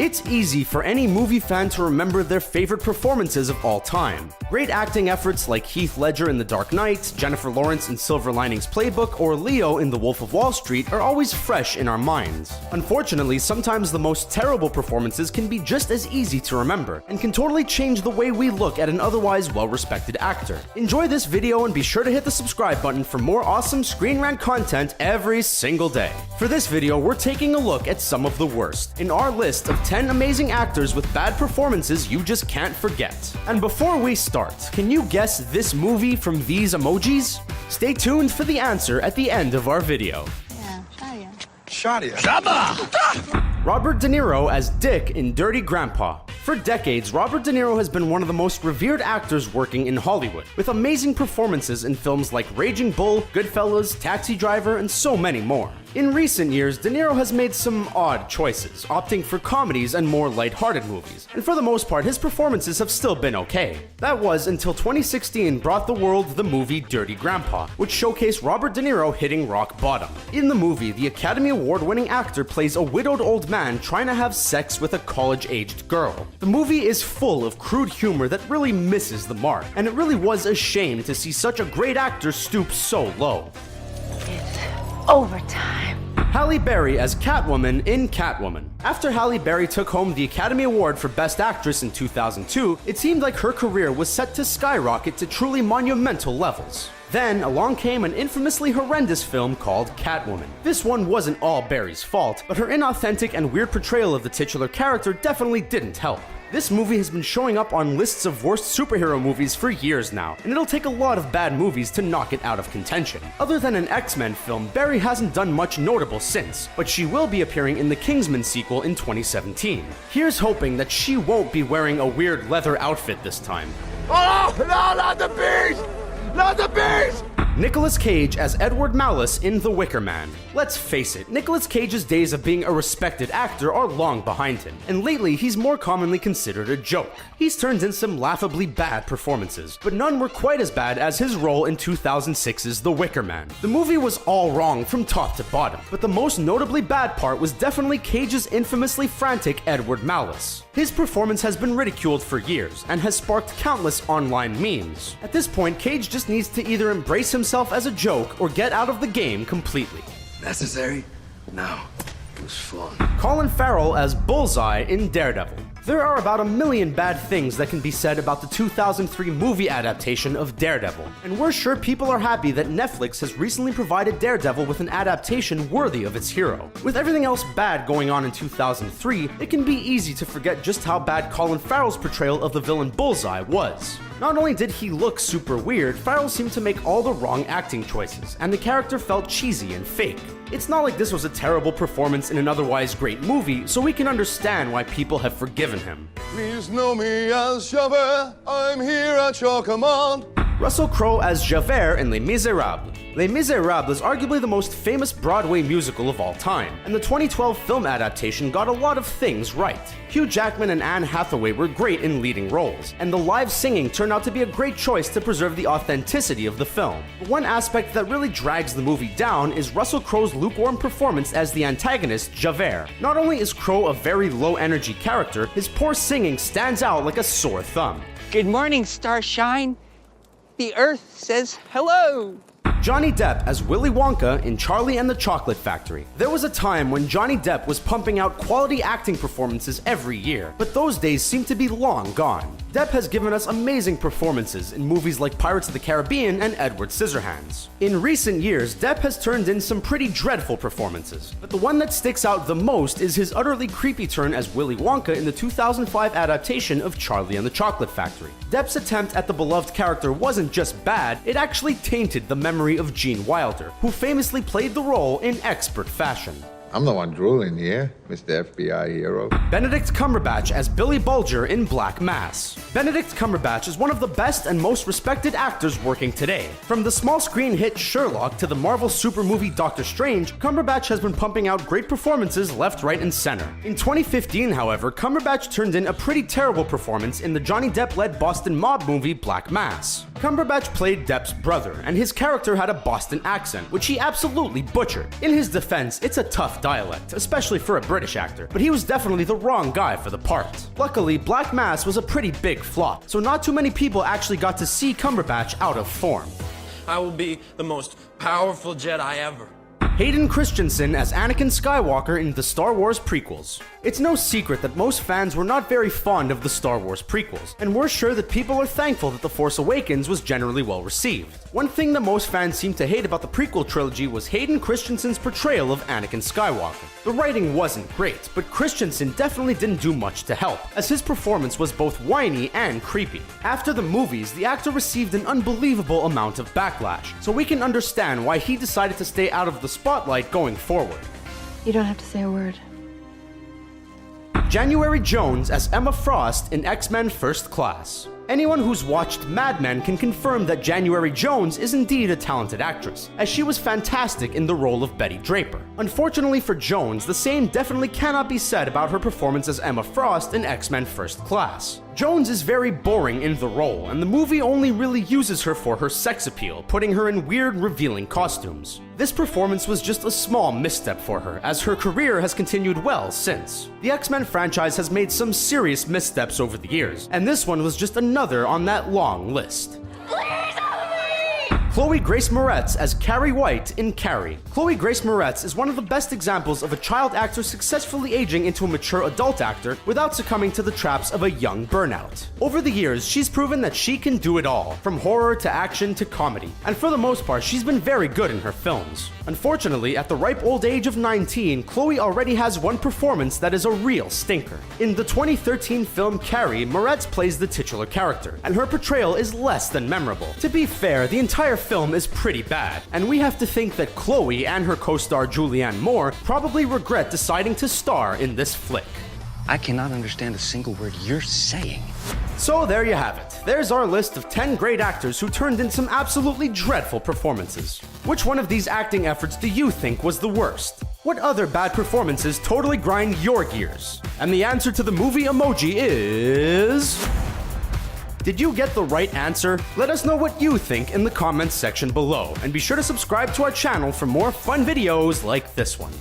It's easy for any movie fan to remember their favorite performances of all time. Great acting efforts like Heath Ledger in The Dark Knight, Jennifer Lawrence in Silver Linings Playbook, or Leo in The Wolf of Wall Street are always fresh in our minds. Unfortunately, sometimes the most terrible performances can be just as easy to remember, and can totally change the way we look at an otherwise well-respected actor. Enjoy this video and be sure to hit the subscribe button for more awesome Screen Rant content every single day. For this video, we're taking a look at some of the worst in our list of 10 amazing actors with bad performances you just can't forget. And before we start, can you guess this movie from these emojis? Stay tuned for the answer at the end of our video. Yeah, Shadia. Robert De Niro as Dick in Dirty Grandpa. For decades, Robert De Niro has been one of the most revered actors working in Hollywood, with amazing performances in films like Raging Bull, Goodfellas, Taxi Driver, and so many more. In recent years, De Niro has made some odd choices, opting for comedies and more lighthearted movies, and for the most part, his performances have still been okay. That was until 2016 brought the world the movie Dirty Grandpa, which showcased Robert De Niro hitting rock bottom. In the movie, the Academy Award-winning actor plays a widowed old man trying to have sex with a college-aged girl. The movie is full of crude humor that really misses the mark, and it really was a shame to see such a great actor stoop so low. it's overtime. Halle Berry as Catwoman in Catwoman. After Halle Berry took home the Academy Award for Best Actress in 2002, it seemed like her career was set to skyrocket to truly monumental levels. Then, along came an infamously horrendous film called Catwoman. This one wasn't all Berry's fault, but her inauthentic and weird portrayal of the titular character definitely didn't help. This movie has been showing up on lists of worst superhero movies for years now, and it'll take a lot of bad movies to knock it out of contention. Other than an X-Men film, Berry hasn't done much notable since, but she will be appearing in the Kingsman sequel in 2017. Here's hoping that she won't be wearing a weird leather outfit this time. Oh, no, not the beast! Not the beast! Nicolas Cage as Edward Malice in The Wicker Man. Let's face it, Nicolas Cage's days of being a respected actor are long behind him, and lately he's more commonly considered a joke. He's turned in some laughably bad performances, but none were quite as bad as his role in 2006's The Wicker Man. The movie was all wrong from top to bottom, but the most notably bad part was definitely Cage's infamously frantic Edward Malice. His performance has been ridiculed for years, and has sparked countless online memes. At this point, Cage just needs to either embrace himself as a joke or get out of the game completely. Necessary? No. It was fun. Colin Farrell as Bullseye in Daredevil. There are about a million bad things that can be said about the 2003 movie adaptation of Daredevil, and we're sure people are happy that Netflix has recently provided Daredevil with an adaptation worthy of its hero. With everything else bad going on in 2003, it can be easy to forget just how bad Colin Farrell's portrayal of the villain Bullseye was. Not only did he look super weird, Farrell seemed to make all the wrong acting choices, and the character felt cheesy and fake. It's not like this was a terrible performance in an otherwise great movie, so we can understand why people have forgiven him. Please know me as Javert. I'm here at your command. Russell Crowe as Javert in Les Miserables. Les Miserables is arguably the most famous Broadway musical of all time, and the 2012 film adaptation got a lot of things right. Hugh Jackman and Anne Hathaway were great in leading roles, and the live singing turned out to be a great choice to preserve the authenticity of the film. But one aspect that really drags the movie down is Russell Crowe's lukewarm performance as the antagonist, Javert. Not only is Crowe a very low-energy character, his poor singing stands out like a sore thumb. Good morning, Starshine. The Earth says hello. Johnny Depp as Willy Wonka in Charlie and the Chocolate Factory. There was a time when Johnny Depp was pumping out quality acting performances every year, but those days seem to be long gone. Depp has given us amazing performances in movies like Pirates of the Caribbean and Edward Scissorhands. In recent years, Depp has turned in some pretty dreadful performances, but the one that sticks out the most is his utterly creepy turn as Willy Wonka in the 2005 adaptation of Charlie and the Chocolate Factory. Depp's attempt at the beloved character wasn't just bad, it actually tainted the memory of Gene Wilder, who famously played the role in expert fashion. I'm the one drooling here, Mr. FBI hero. Benedict Cumberbatch as Billy Bulger in Black Mass. Benedict Cumberbatch is one of the best and most respected actors working today. From the small screen hit Sherlock to the Marvel super movie Doctor Strange, Cumberbatch has been pumping out great performances left, right, and center. In 2015, however, Cumberbatch turned in a pretty terrible performance in the Johnny Depp-led Boston mob movie Black Mass. Cumberbatch played Depp's brother, and his character had a Boston accent, which he absolutely butchered. In his defense, it's a tough dialect, especially for a British actor, but he was definitely the wrong guy for the part. Luckily, Black Mass was a pretty big flop, so not too many people actually got to see Cumberbatch out of form. I will be the most powerful Jedi ever. Hayden Christensen as Anakin Skywalker in the Star Wars prequels. It's no secret that most fans were not very fond of the Star Wars prequels, and we're sure that people are thankful that The Force Awakens was generally well received. One thing that most fans seemed to hate about the prequel trilogy was Hayden Christensen's portrayal of Anakin Skywalker. The writing wasn't great, but Christensen definitely didn't do much to help, as his performance was both whiny and creepy. After the movies, the actor received an unbelievable amount of backlash, so we can understand why he decided to stay out of the spotlight going forward. You don't have to say a word. January Jones as Emma Frost in X-Men First Class. Anyone who's watched Mad Men can confirm that January Jones is indeed a talented actress, as she was fantastic in the role of Betty Draper. Unfortunately for Jones, the same definitely cannot be said about her performance as Emma Frost in X-Men First Class. Jones is very boring in the role, and the movie only really uses her for her sex appeal, putting her in weird, revealing costumes. This performance was just a small misstep for her, as her career has continued well since. The X-Men franchise has made some serious missteps over the years, and this one was just another on that long list. Chloe Grace Moretz as Carrie White in Carrie. Chloe Grace Moretz is one of the best examples of a child actor successfully aging into a mature adult actor without succumbing to the traps of a young burnout. Over the years, she's proven that she can do it all, from horror to action to comedy, and for the most part, she's been very good in her films. Unfortunately, at the ripe old age of 19, Chloe already has one performance that is a real stinker. In the 2013 film Carrie, Moretz plays the titular character, and her portrayal is less than memorable. To be fair, the entire film is pretty bad, and we have to think that Chloe and her co-star Julianne Moore probably regret deciding to star in this flick. I cannot understand a single word you're saying. So there you have it. There's our list of 10 great actors who turned in some absolutely dreadful performances. Which one of these acting efforts do you think was the worst? What other bad performances totally grind your gears? And the answer to the movie emoji is... Did you get the right answer? Let us know what you think in the comments section below, and be sure to subscribe to our channel for more fun videos like this one.